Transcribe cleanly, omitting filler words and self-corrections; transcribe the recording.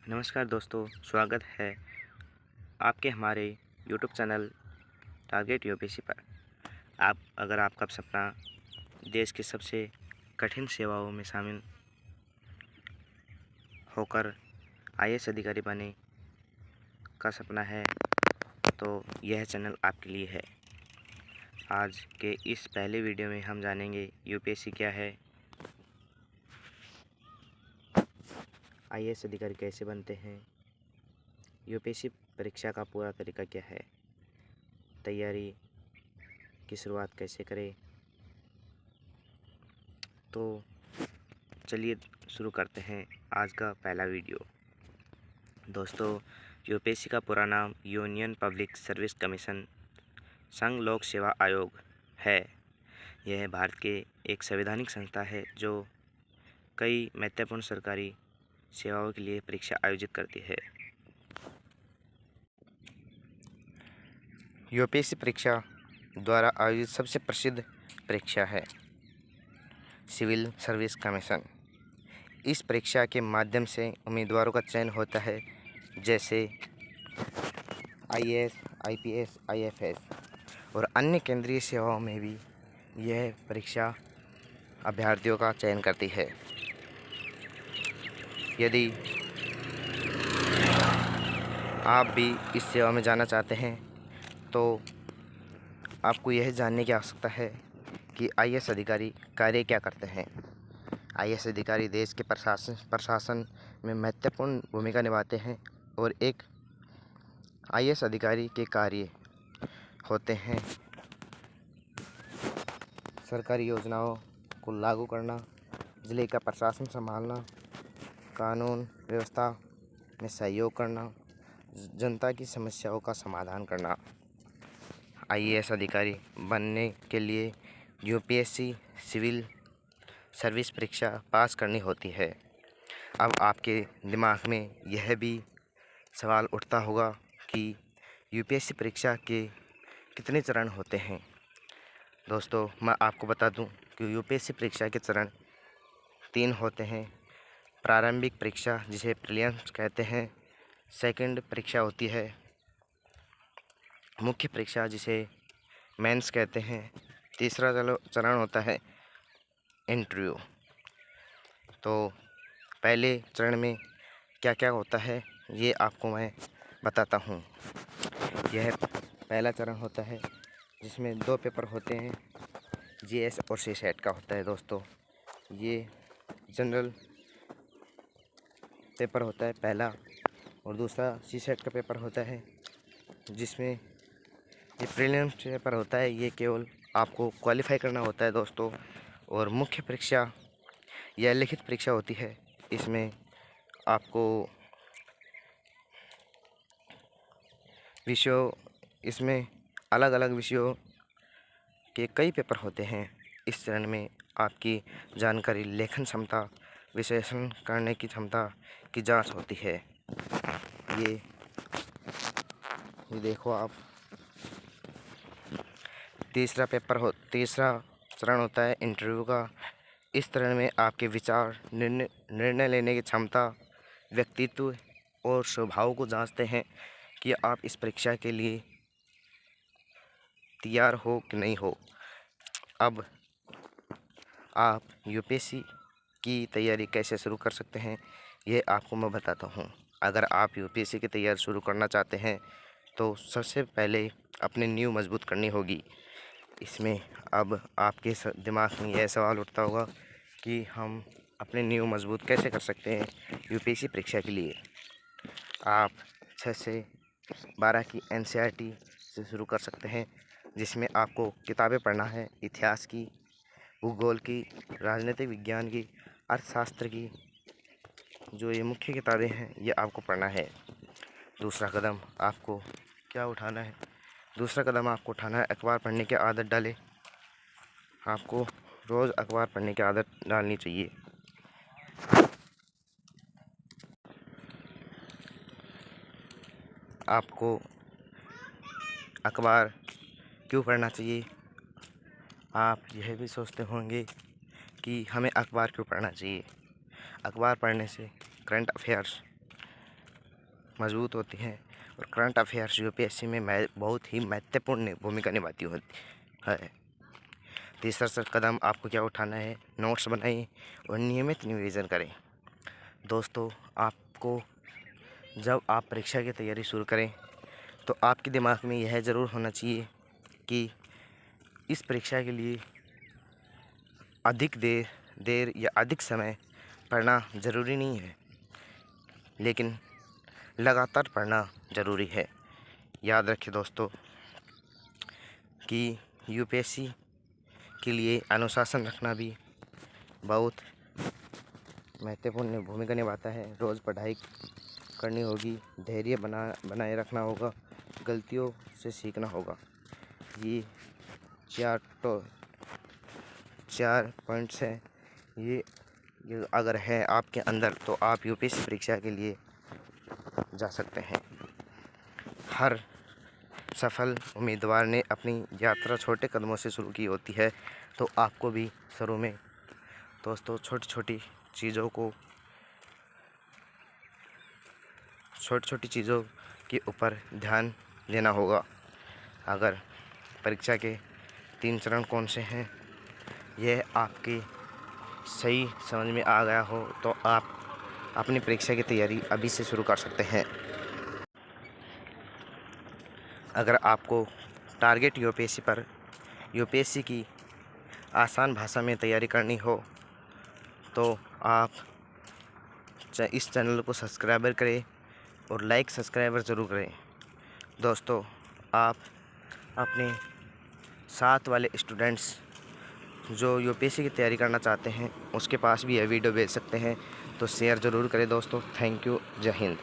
नमस्कार दोस्तों, स्वागत है आपके हमारे यूट्यूब चैनल टारगेट यूपीएससी पर। अगर आपका सपना देश के सबसे कठिन सेवाओं में शामिल होकर आईएएस अधिकारी बनने का सपना है तो यह चैनल आपके लिए है। आज के इस पहले वीडियो में हम जानेंगे यूपीएससी क्या है, आईएएस अधिकारी कैसे बनते हैं, यूपीएससी परीक्षा का पूरा तरीका क्या है, तैयारी की शुरुआत कैसे करें। तो चलिए शुरू करते हैं आज का पहला वीडियो। दोस्तों, यूपीएससी का पूरा नाम यूनियन पब्लिक सर्विस कमीशन संघ लोक सेवा आयोग है। यह भारत के एक संवैधानिक संस्था है जो कई महत्वपूर्ण सरकारी सेवाओं के लिए परीक्षा आयोजित करती है। यूपीएससी परीक्षा द्वारा आयोजित सबसे प्रसिद्ध परीक्षा है सिविल सर्विस कमीशन। इस परीक्षा के माध्यम से उम्मीदवारों का चयन होता है, जैसे आईएएस, आईपीएस, आईएफएस और अन्य केंद्रीय सेवाओं में भी यह परीक्षा अभ्यर्थियों का चयन करती है। यदि आप भी इस सेवा में जाना चाहते हैं तो आपको यह जानने की आवश्यकता है कि आईएएस अधिकारी कार्य क्या करते हैं। आईएएस अधिकारी देश के प्रशासन में महत्वपूर्ण भूमिका निभाते हैं और एक आईएएस अधिकारी के कार्य होते हैं सरकारी योजनाओं को लागू करना, जिले का प्रशासन संभालना, कानून व्यवस्था में सहयोग करना, जनता की समस्याओं का समाधान करना। आईएएस अधिकारी बनने के लिए यूपीएससी सिविल सर्विस परीक्षा पास करनी होती है। अब आपके दिमाग में यह भी सवाल उठता होगा कि यूपीएससी परीक्षा के कितने चरण होते हैं। दोस्तों, मैं आपको बता दूं कि यूपीएससी परीक्षा के चरण 3 होते हैं। प्रारंभिक परीक्षा जिसे प्रीलिम्स कहते हैं, सेकंड परीक्षा होती है मुख्य परीक्षा जिसे मेंस कहते हैं, तीसरा चरण होता है इंटरव्यू। तो पहले चरण में क्या क्या होता है ये आपको मैं बताता हूँ। यह पहला चरण होता है जिसमें 2 पेपर होते हैं, जीएस और सीसेट का होता है। दोस्तों, ये जनरल पेपर होता है पहला, और दूसरा सीसेट का पेपर होता है जिसमें ये प्रीलिम्स पेपर होता है। ये केवल आपको क्वालिफाई करना होता है दोस्तों। और मुख्य परीक्षा यह लिखित परीक्षा होती है। इसमें आपको इसमें अलग अलग विषयों के कई पेपर होते हैं। इस चरण में आपकी जानकारी, लेखन क्षमता, विश्लेषण करने की क्षमता की जांच होती है। ये देखो आप, तीसरा चरण होता है इंटरव्यू का। इस चरण में आपके विचार, निर्णय लेने की क्षमता, व्यक्तित्व और स्वभाव को जांचते हैं कि आप इस परीक्षा के लिए तैयार हो कि नहीं हो। अब आप यूपीएससी की तैयारी कैसे शुरू कर सकते हैं ये आपको मैं बताता हूँ। अगर आप यूपीएससी की तैयारी शुरू करना चाहते हैं तो सबसे पहले अपनी नींव मजबूत करनी होगी। इसमें अब आपके दिमाग में यह सवाल उठता होगा कि हम अपनी नींव मजबूत कैसे कर सकते हैं यूपीएससी परीक्षा के लिए। आप 6 से 12 की एनसीईआरटी से शुरू कर सकते हैं, जिसमें आपको किताबें पढ़ना है, इतिहास की, भूगोल की, राजनीतिक विज्ञान की, अर्थशास्त्र की। जो ये मुख्य किताबें हैं ये आपको पढ़ना है। दूसरा कदम आपको क्या उठाना है? दूसरा कदम आपको उठाना है अखबार पढ़ने की आदत डालें। आपको रोज़ अखबार पढ़ने की आदत डालनी चाहिए। आपको अखबार क्यों पढ़ना चाहिए? आप यह भी सोचते होंगे कि हमें अखबार क्यों पढ़ना चाहिए। अखबार पढ़ने से करंट अफेयर्स मजबूत होती हैं और करंट अफेयर्स यूपीएससी में बहुत ही महत्वपूर्ण भूमिका निभाती होती है। तीसरा कदम आपको क्या उठाना है, नोट्स बनाइए और नियमित रिवीजन करें। दोस्तों, आपको जब आप परीक्षा की तैयारी शुरू करें तो आपके दिमाग में यह ज़रूर होना चाहिए कि इस परीक्षा के लिए अधिक देर या अधिक समय पढ़ना ज़रूरी नहीं है, लेकिन लगातार पढ़ना ज़रूरी है। याद रखिए दोस्तों कि यूपीएससी के लिए अनुशासन रखना भी बहुत महत्वपूर्ण भूमिका निभाता है। रोज़ पढ़ाई करनी होगी, धैर्य बनाए रखना होगा, गलतियों से सीखना होगा। ये चार पॉइंट्स हैं। ये अगर है आपके अंदर तो आप यूपीएससी परीक्षा के लिए जा सकते हैं। हर सफल उम्मीदवार ने अपनी यात्रा छोटे कदमों से शुरू की होती है, तो आपको भी शुरू में दोस्तों छोटी छोटी चीज़ों के ऊपर ध्यान देना होगा। अगर परीक्षा के 3 चरण कौन से हैं, यह आपके सही समझ में आ गया हो तो आप अपनी परीक्षा की तैयारी अभी से शुरू कर सकते हैं। अगर आपको टारगेट यूपीएससी की आसान भाषा में तैयारी करनी हो तो आप इस चैनल को सब्सक्राइबर करें और लाइक सब्सक्राइबर ज़रूर करें। दोस्तों, आप अपने साथ वाले स्टूडेंट्स जो यूपीएससी की तैयारी करना चाहते हैं उसके पास भी यह वीडियो भेज सकते हैं, तो शेयर ज़रूर करें दोस्तों। Thank you. जय हिंद।